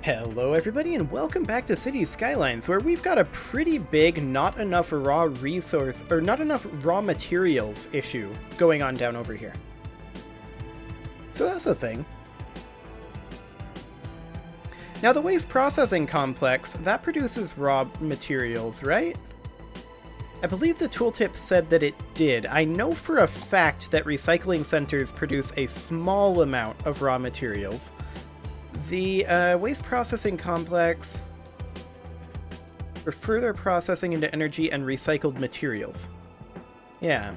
Hello everybody and welcome back to Cities Skylines, where we've got a pretty big not enough raw materials issue going on down over here. So that's the thing. Now the waste processing complex, that produces raw materials, right? I believe the tooltip said that it did. I know for a fact that recycling centers produce a small amount of raw materials. The waste processing complex for further processing into energy and recycled materials. Yeah.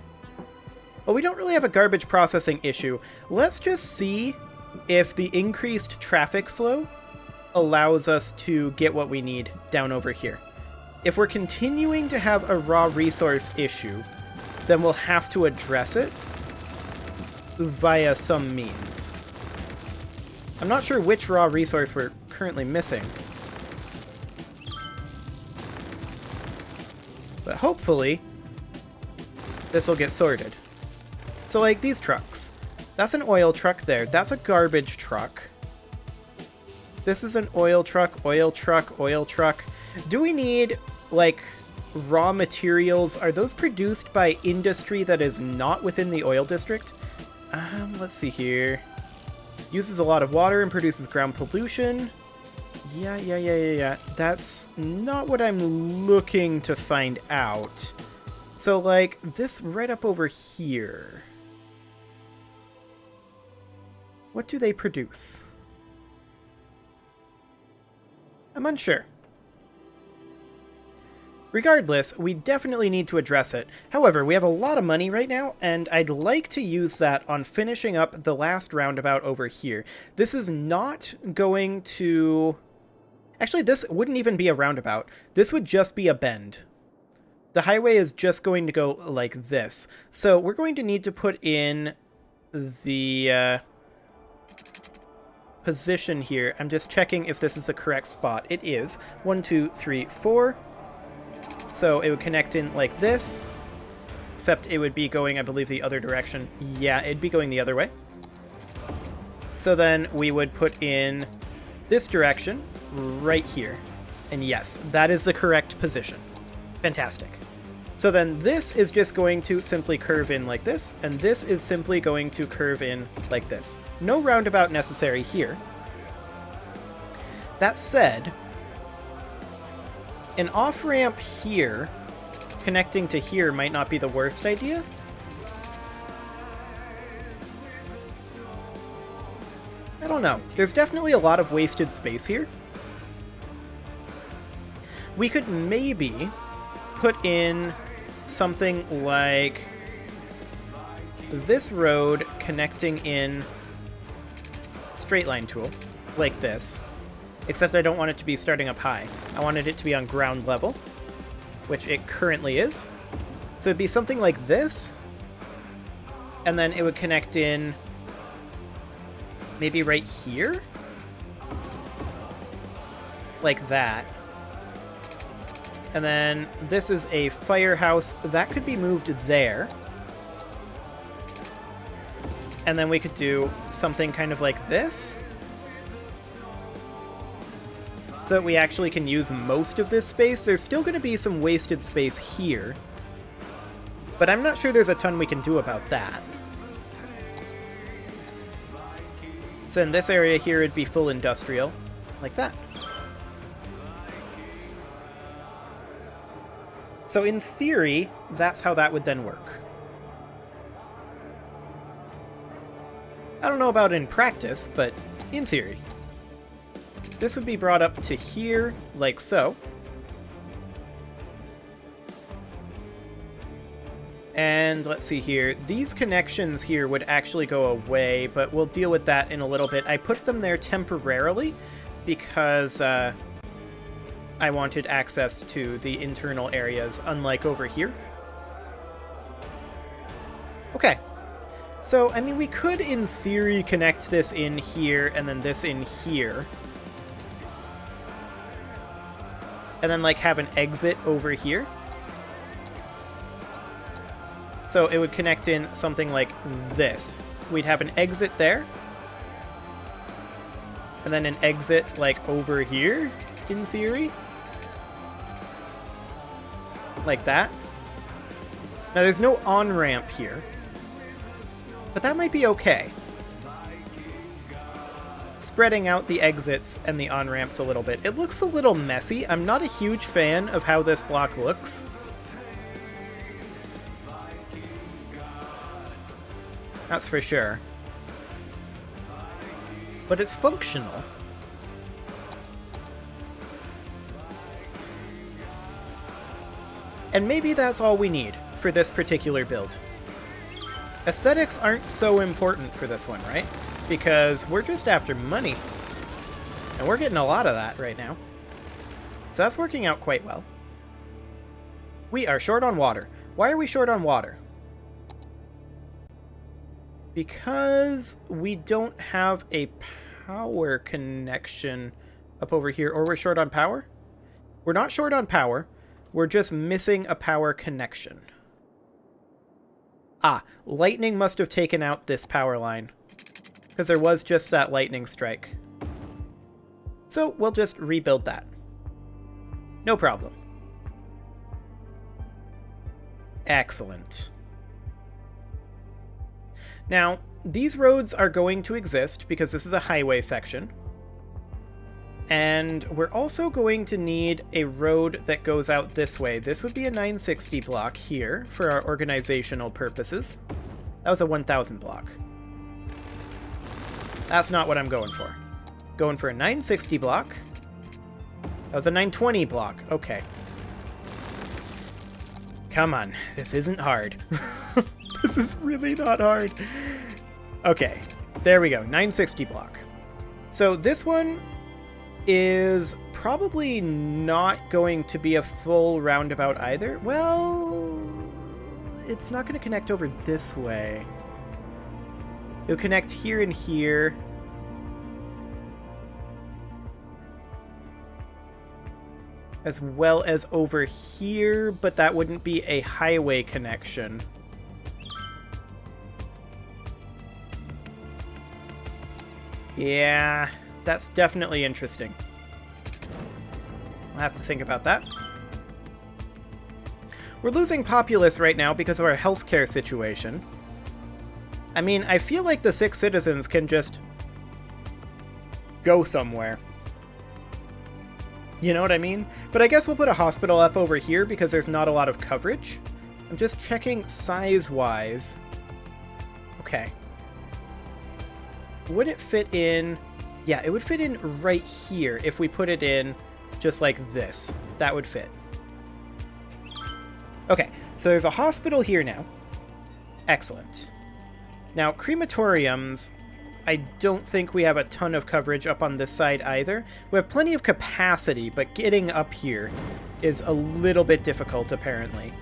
Well, we don't really have a garbage processing issue. Let's just see if the increased traffic flow allows us to get what we need down over here. If we're continuing to have a raw resource issue, then we'll have to address it via some means. I'm not sure which raw resource we're currently missing. But hopefully, this will get sorted. So like these trucks. That's an oil truck there. That's a garbage truck. This is an oil truck, oil truck, oil truck. Do we need, like, raw materials? Are those produced by industry that is not within the oil district? Let's see here. Uses a lot of water and produces ground pollution. Yeah. That's not what I'm looking to find out. So, like, this right up over here. What do they produce? I'm unsure. Regardless, we definitely need to address it. However, we have a lot of money right now, and I'd like to use that on finishing up the last roundabout over here. This is not going to... Actually, this wouldn't even be a roundabout. This would just be a bend. The highway is just going to go like this. So we're going to need to put in the position here. I'm just checking if this is the correct spot. It is. 1, 2, 3, 4... So it would connect in like this, except it would be going, I believe, the other direction. Yeah, it'd be going the other way. So then we would put in this direction right here. And yes, that is the correct position. Fantastic. So then this is just going to simply curve in like this, and this is simply going to curve in like this. No roundabout necessary here. That said, an off-ramp here, connecting to here, might not be the worst idea. I don't know. There's definitely a lot of wasted space here. We could maybe put in something like this road connecting in straight line tool, like this. Except I don't want it to be starting up high. I wanted it to be on ground level, which it currently is. So it'd be something like this, and then it would connect in maybe right here? Like that. And then this is a firehouse. That could be moved there. And then we could do something kind of like this. So that we actually can use most of this space. There's still going to be some wasted space here, but I'm not sure there's a ton we can do about that. So in this area here, it'd be full industrial, like that. So in theory, that's how that would then work. I don't know about in practice, but in theory. This would be brought up to here, like so. And let's see here. These connections here would actually go away, but we'll deal with that in a little bit. I put them there temporarily because I wanted access to the internal areas, unlike over here. Okay. So, I mean, we could, in theory, connect this in here and then this in here. And then, like, have an exit over here. So it would connect in something like this. We'd have an exit there. And then an exit, like, over here, in theory. Like that. Now, there's no on-ramp here. But that might be okay. Spreading out the exits and the on-ramps a little bit. It looks a little messy. I'm not a huge fan of how this block looks. That's for sure. But it's functional. And maybe that's all we need for this particular build. Aesthetics aren't so important for this one, right? Because we're just after money. And we're getting a lot of that right now. So that's working out quite well. We are short on water. Why are we short on water? Because we don't have a power connection up over here. Or we're short on power? We're not short on power. We're just missing a power connection. Ah, lightning must have taken out this power line. Because there was just that lightning strike. So we'll just rebuild that. No problem. Excellent. Now, these roads are going to exist because this is a highway section. And we're also going to need a road that goes out this way. This would be a 960 block here for our organizational purposes. That was a 1000 block. That's not what I'm going for. Going for a 960 block. That was a 920 block. Okay. Come on. This isn't hard. This is really not hard. Okay. There we go. 960 block. So this one is probably not going to be a full roundabout either. Well, it's not going to connect over this way. It'll connect here and here. As well as over here, but that wouldn't be a highway connection. Yeah, that's definitely interesting. I'll have to think about that. We're losing populace right now because of our healthcare situation. I mean, I feel like the 6 citizens can just go somewhere. You know what I mean? But I guess we'll put a hospital up over here because there's not a lot of coverage. I'm just checking size-wise. Okay. Would it fit in? Yeah, it would fit in right here if we put it in just like this. That would fit. Okay, so there's a hospital here now. Excellent. Now, crematoriums, I don't think we have a ton of coverage up on this side either. We have plenty of capacity, but getting up here is a little bit difficult, apparently.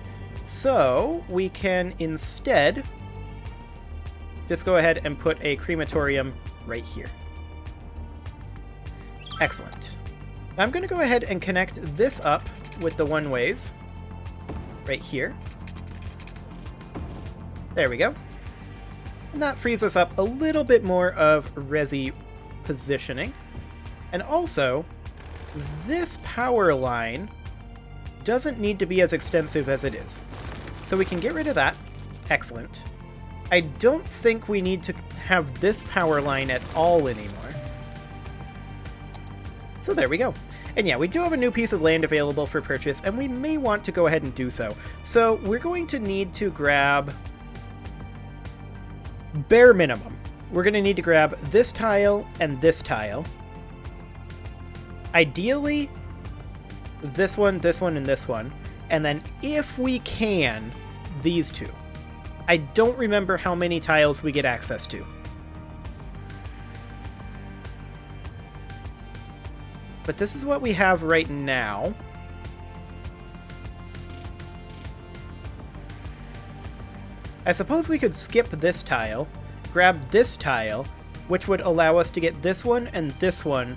So, we can instead just go ahead and put a crematorium right here. Excellent. Now I'm going to go ahead and connect this up with the one-ways right here. There we go. And that frees us up a little bit more of resi positioning. And also, this power line doesn't need to be as extensive as it is. So we can get rid of that. Excellent. I don't think we need to have this power line at all anymore. So there we go. And yeah, we do have a new piece of land available for purchase, and we may want to go ahead and do so. So we're going to need to grab, bare minimum, we're going to need to grab this tile and this tile. Ideally, this one, and this one. And then if we can, these two. I don't remember how many tiles we get access to. But this is what we have right now. I suppose we could skip this tile, grab this tile, which would allow us to get this one and this one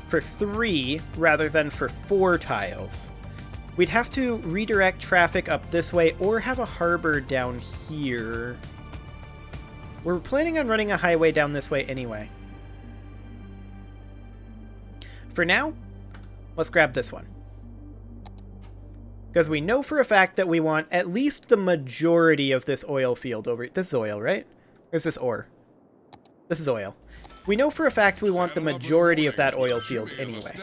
for 3 rather than for 4 tiles. We'd have to redirect traffic up this way or have a harbor down here. We're planning on running a highway down this way anyway. For now, let's grab this one. Because we know for a fact that we want at least the majority of this oil field over... This is oil, right? Or is this ore? This is oil. We know for a fact we want the majority of that oil field anyway.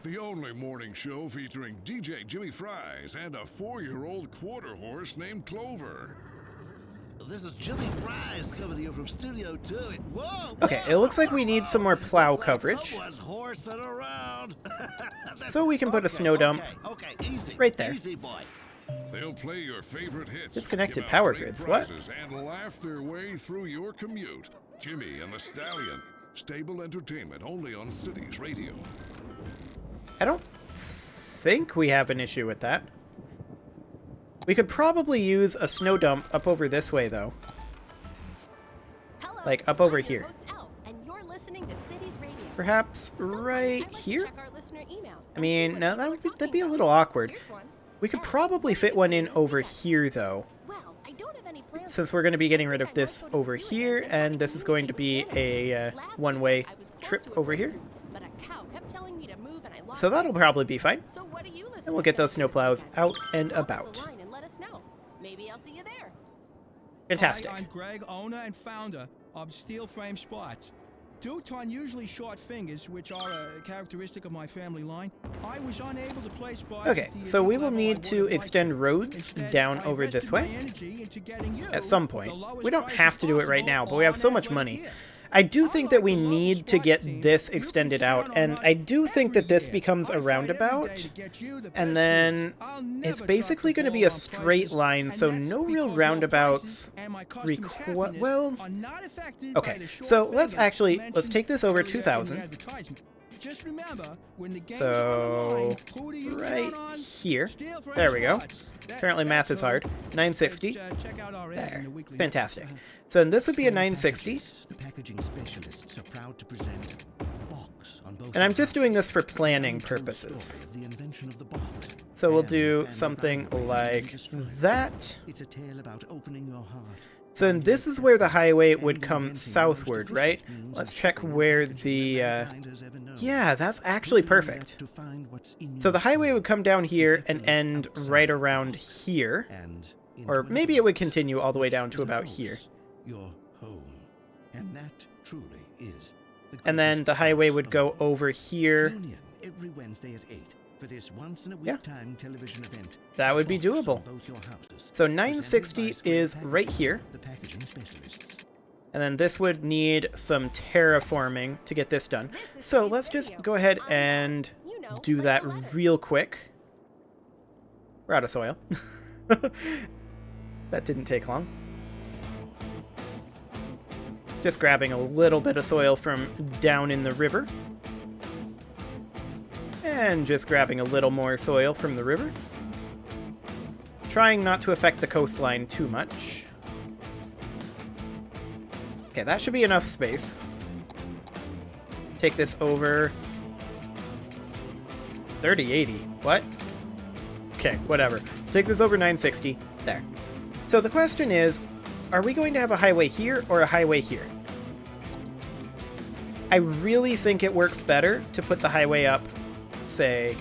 The only morning show featuring DJ Jimmy Fries and a 4-year-old quarter horse named Clover. This is Jimmy Fries coming to you from Studio 2. Whoa! Okay, it looks like we need some more plow coverage. Someone's horsing around. So we can put a snow dump easy, right there. Easy, boy. They'll play your favorite hits. Disconnected give out power great grids, what? prizes, and laugh their way through your commute. Jimmy and the Stallion. Stable entertainment only on Cities Radio. I don't think we have an issue with that. We could probably use a snow dump up over this way, though. Hello, like, up over I'm your here. host, Elle, and you're listening to Cities Radio. Perhaps Sometimes right I like to here? check our listener emails I and mean, see what no, people are that'd talking be a about. little awkward. Here's one. We could Elle, probably what are fit you one doing in this over weekend? here, though. Well, I don't have any plans Since for we're going to be getting I rid think of I this might go to over the zoo here, again. and this is going to be a one-way I was close trip to a over here. breakthrough, but a cow kept telling me to move and I lost So my that'll voice. probably be fine. So what are you listening And we'll get to those snowplows this weekend? out and Drop us about. a line and let us know. Maybe I'll see you there. Fantastic. Hi, I'm Greg, owner and founder of Steel Frame Spots. Due to unusually short fingers, which are a characteristic of my family line, I was unable to play spots. Okay, at the so we elite will level I need would to have liked extend to. roads Instead, down I over this invested my way energy into getting you at some the point. lowest We don't prices have to do it right possible now, but we have so on much average money. here. I do think that we Unlike the need to Lowe's get sports team, this you can extended count out, on and us I do think every that this year. becomes I a fight every day roundabout, to get you the and best then deals. I'll never it's drop basically the going to be ball a on straight prices, line, and so that's no real because low roundabouts prices and my customers' happiness well, are not affected by okay, the short so let's fingers actually, mentioned let's take this over earlier in the 2,000. advertisement. Just remember, when the game's So, on the line, who do you right count on? here. Steel Frame There we go. Spots. Apparently math is hard. 960. Check out our ad in There. the weekly. Fantastic. So then this would be a 960. The packaging specialists are proud to present box on both. And I'm just doing this for planning Tells the purposes. story of the invention of the box So we'll and the do family something rivalry that like you described. that. It's a tale about opening your heart. So then this is where the highway would come southward, right? Let's check where the, yeah, that's actually perfect. So the highway would come down here and end right around here. Or maybe it would continue all the way down to about here. Your home. And that truly is the And then the highway would go over here. Tune in every Wednesday at 8 for this once in a week Yeah. time television event. That would be Box on doable. both your houses. So Presented 960 by Square is right Packages, here. The packaging specialists. And then this would need some terraforming to get this done. So let's just go ahead and do that real quick. We're out of soil. That didn't take long. Just grabbing a little bit of soil from down in the river. And just grabbing a little more soil from the river. Trying not to affect the coastline too much. Okay, that should be enough space. Take this over 3080. What? Okay, whatever. Take this over 960. There. So the question is, are we going to have a highway here or a highway here? I really think it works better to put the highway up, say,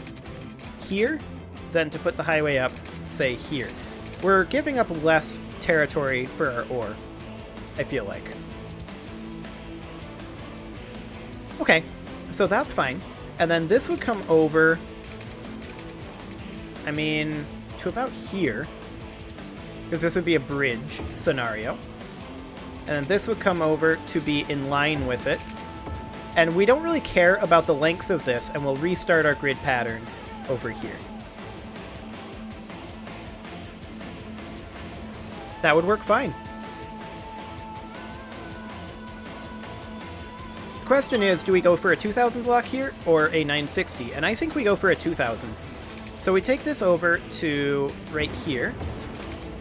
here, than to put the highway up, say, here. We're giving up less territory for our ore, I feel like. Okay, so that's fine. And then this would come over, I mean, to about here, because this would be a bridge scenario. And then this would come over to be in line with it. And we don't really care about the length of this, and we'll restart our grid pattern over here. That would work fine. The question is, do we go for a 2000 block here or a 960? And I think we go for a 2000. So we take this over to right here,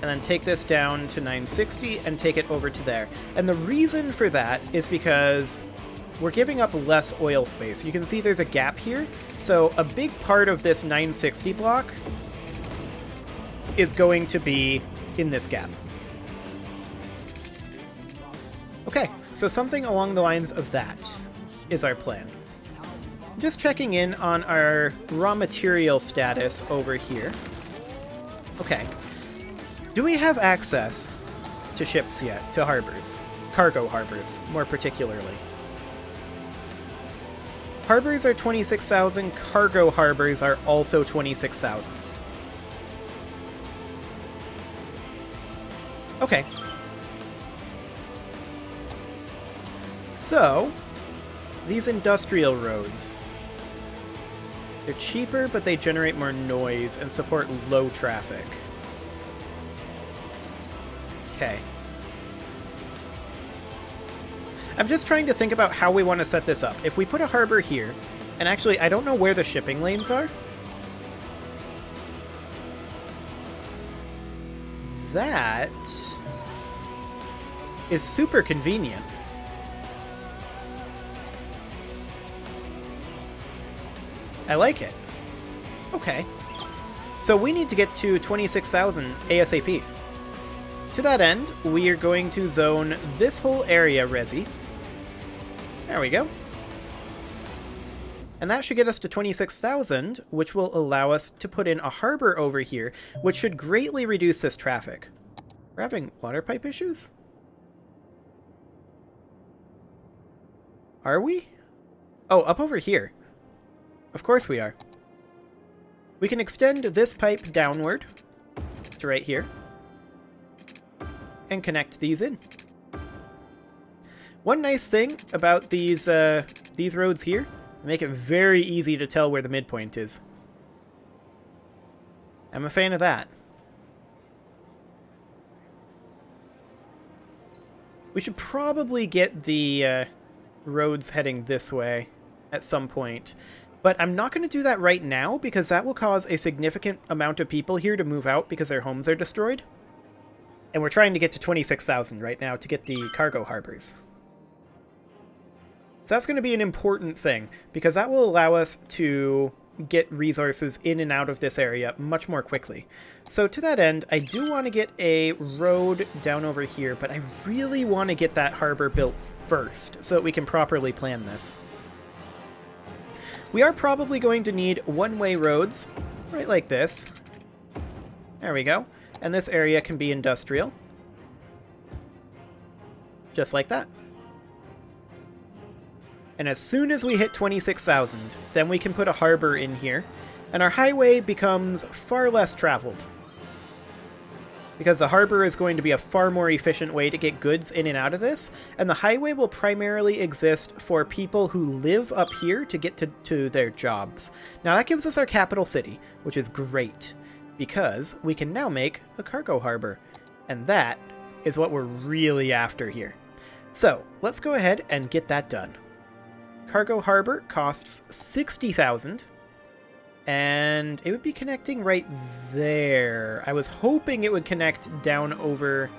and then take this down to 960 and take it over to there. And the reason for that is because we're giving up less oil space. You can see there's a gap here. So a big part of this 960 block is going to be in this gap. Okay, so something along the lines of that is our plan. Just checking in on our raw material status over here. Okay. Do we have access to ships yet? To harbors? Cargo harbors, more particularly. Harbors are 26,000, cargo harbors are also 26,000. Okay. So, these industrial roads. They're cheaper, but they generate more noise and support low traffic. Okay. I'm just trying to think about how we want to set this up. If we put a harbor here, and actually, I don't know where the shipping lanes are. That is super convenient. I like it. Okay. So we need to get to 26,000 ASAP. To that end, we are going to zone this whole area resi. There we go. And that should get us to 26,000, which will allow us to put in a harbor over here, which should greatly reduce this traffic. We're having water pipe issues? Are we? Oh, up over here. Of course we are. We can extend this pipe downward to right here and connect these in. One nice thing about these roads here, make it very easy to tell where the midpoint is. I'm a fan of that. We should probably get the roads heading this way at some point. But I'm not going to do that right now because that will cause a significant amount of people here to move out because their homes are destroyed. And we're trying to get to 26,000 right now to get the cargo harbors. So that's going to be an important thing because that will allow us to get resources in and out of this area much more quickly. So to that end, I do want to get a road down over here, but I really want to get that harbor built first so that we can properly plan this. We are probably going to need one-way roads, right like this. There we go. And this area can be industrial. Just like that. And as soon as we hit 26,000, then we can put a harbor in here, and our highway becomes far less traveled. Because the harbor is going to be a far more efficient way to get goods in and out of this, and the highway will primarily exist for people who live up here to get to their jobs. Now that gives us our capital city, which is great, because we can now make a cargo harbor, and that is what we're really after here. So let's go ahead and get that done. Cargo harbor costs 60,000. And it would be connecting right there. I was hoping it would connect down over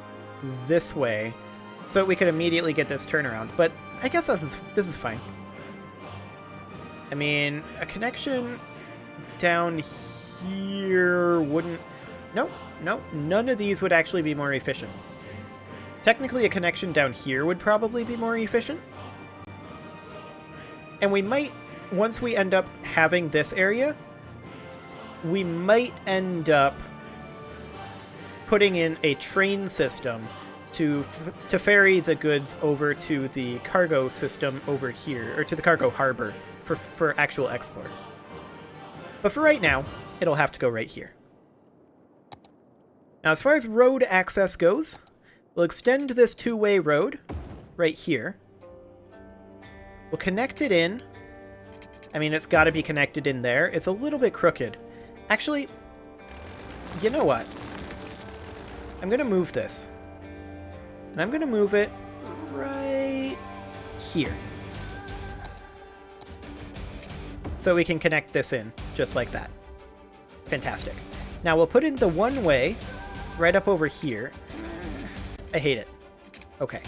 this way so that we could immediately get this turnaround. But I guess this is fine. I mean, a connection down here wouldn't... Nope, none of these would actually be more efficient. Technically, a connection down here would probably be more efficient. And we might, once we end up having this area, we might end up putting in a train system to ferry the goods over to the cargo system over here, or to the cargo harbor for actual export. But for right now, it'll have to go right here. Now, as far as road access goes, we'll extend this two-way road right here. We'll connect it in. I mean, it's got to be connected in there. It's a little bit crooked. Actually, you know what? I'm going to move this. And I'm going to move it right here. So we can connect this in, just like that. Fantastic. Now we'll put in the one-way right up over here. I hate it. Okay.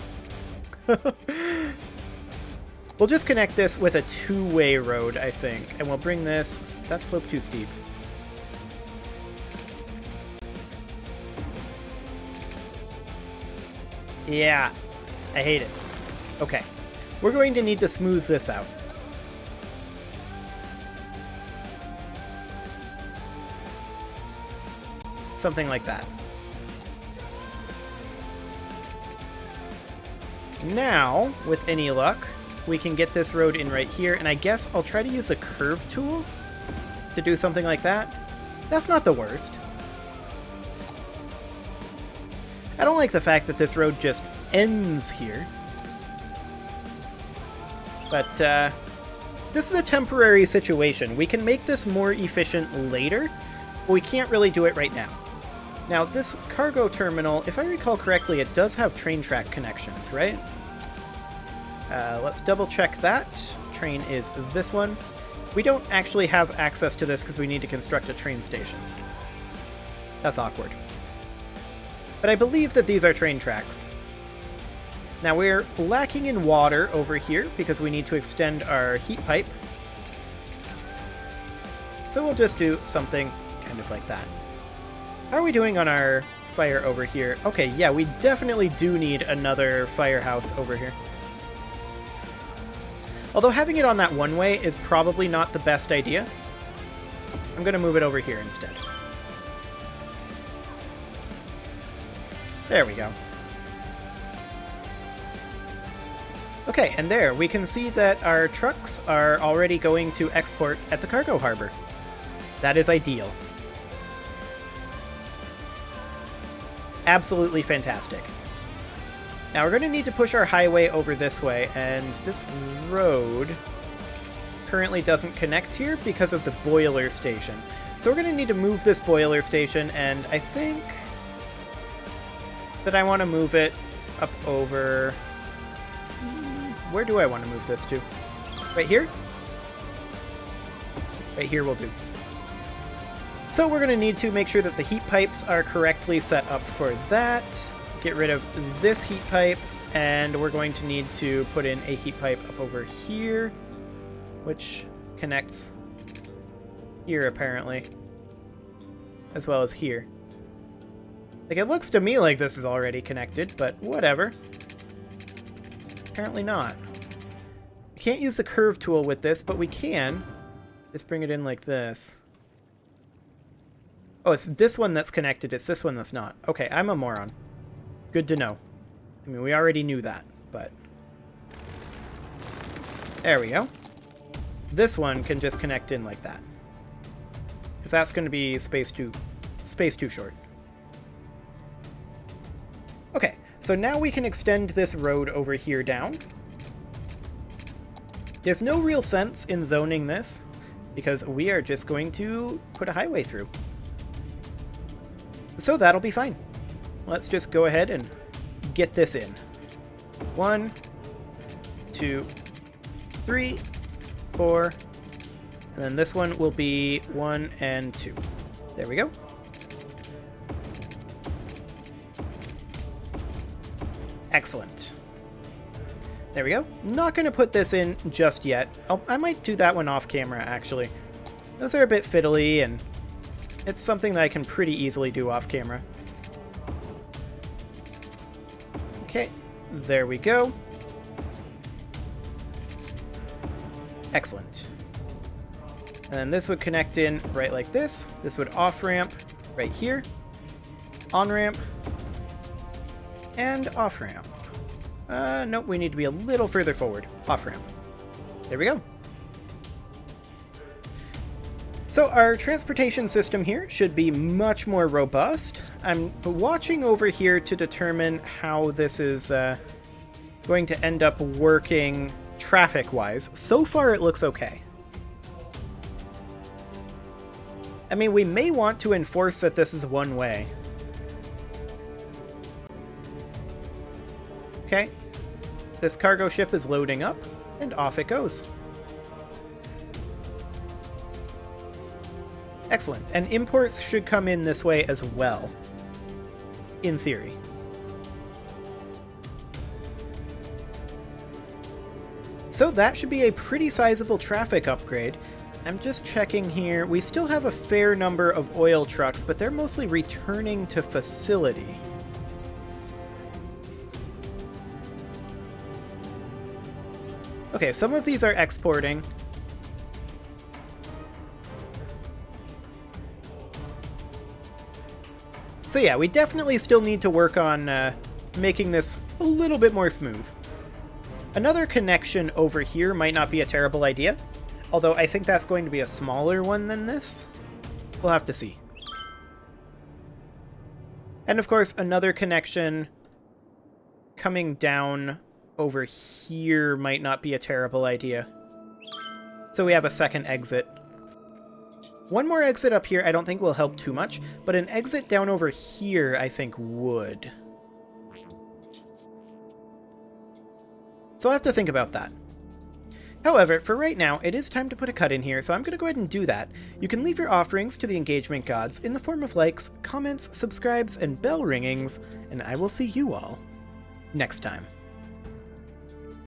We'll just connect this with a two-way road, I think. And we'll bring this... That slope too steep. Yeah, I hate it. Okay. We're going to need to smooth this out. Something like that. Now, with any luck, we can get this road in right here, and I guess I'll try to use a curve tool to do something like that. That's not the worst. I don't like the fact that this road just ends here. But, this is a temporary situation. We can make this more efficient later, but we can't really do it right now. Now, this cargo terminal, if I recall correctly, it does have train track connections, right? Let's double check that. Train is this one. We don't actually have access to this because we need to construct a train station. That's awkward. But I believe that these are train tracks. Now we're lacking in water over here because we need to extend our heat pipe. So we'll just do something kind of like that. How are we doing on our fire over here? Okay, yeah, we definitely do need another firehouse over here. Although having it on that one way is probably not the best idea. I'm going to move it over here instead. There we go. Okay, and there, we can see that our trucks are already going to export at the cargo harbor. That is ideal. Absolutely fantastic. Now we're going to need to push our highway over this way, and this road currently doesn't connect here because of the boiler station. So we're going to need to move this boiler station, and I think that I want to move it up over... Where do I want to move this to? Right here? Right here will do. So we're going to need to make sure that the heat pipes are correctly set up for that. Get rid of this heat pipe, and we're going to need to put in a heat pipe up over here, which connects here apparently, as well as here. Like, it looks to me like this is already connected, but whatever. Apparently not. We can't use the curve tool with this, but we can just bring it in like this. Oh, it's this one that's connected, it's this one that's not. Okay, I'm a moron. Good to know. I mean, we already knew that, but... There we go. This one can just connect in like that. Because that's going to be space too short. Okay, so now we can extend this road over here down. There's no real sense in zoning this, because we are just going to put a highway through. So that'll be fine. Let's just go ahead and get this in. 1, 2, 3, 4, and then this one will be 1 and 2. There we go. Excellent. There we go. Not going to put this in just yet. I might do that one off camera, actually. Those are a bit fiddly, and it's something that I can pretty easily do off camera. Okay, there we go. Excellent. And then this would connect in right like this. This would off-ramp right here. On-ramp. And off-ramp. Nope, we need to be a little further forward. Off-ramp. There we go. So our transportation system here should be much more robust. I'm watching over here to determine how this is going to end up working traffic-wise. So far it looks okay. I mean, we may want to enforce that this is one way. Okay. This cargo ship is loading up, and off it goes. Excellent. And imports should come in this way as well. In theory. So that should be a pretty sizable traffic upgrade. I'm just checking here. We still have a fair number of oil trucks, but they're mostly returning to facility. Okay, some of these are exporting. So yeah, we definitely still need to work on making this a little bit more smooth. Another connection over here might not be a terrible idea, although I think that's going to be a smaller one than this. We'll have to see. And of course, another connection coming down over here might not be a terrible idea. So we have a second exit. One more exit up here I don't think will help too much, but an exit down over here I think would. So I'll have to think about that. However, for right now, it is time to put a cut in here, so I'm going to go ahead and do that. You can leave your offerings to the engagement gods in the form of likes, comments, subscribes, and bell ringings, and I will see you all next time.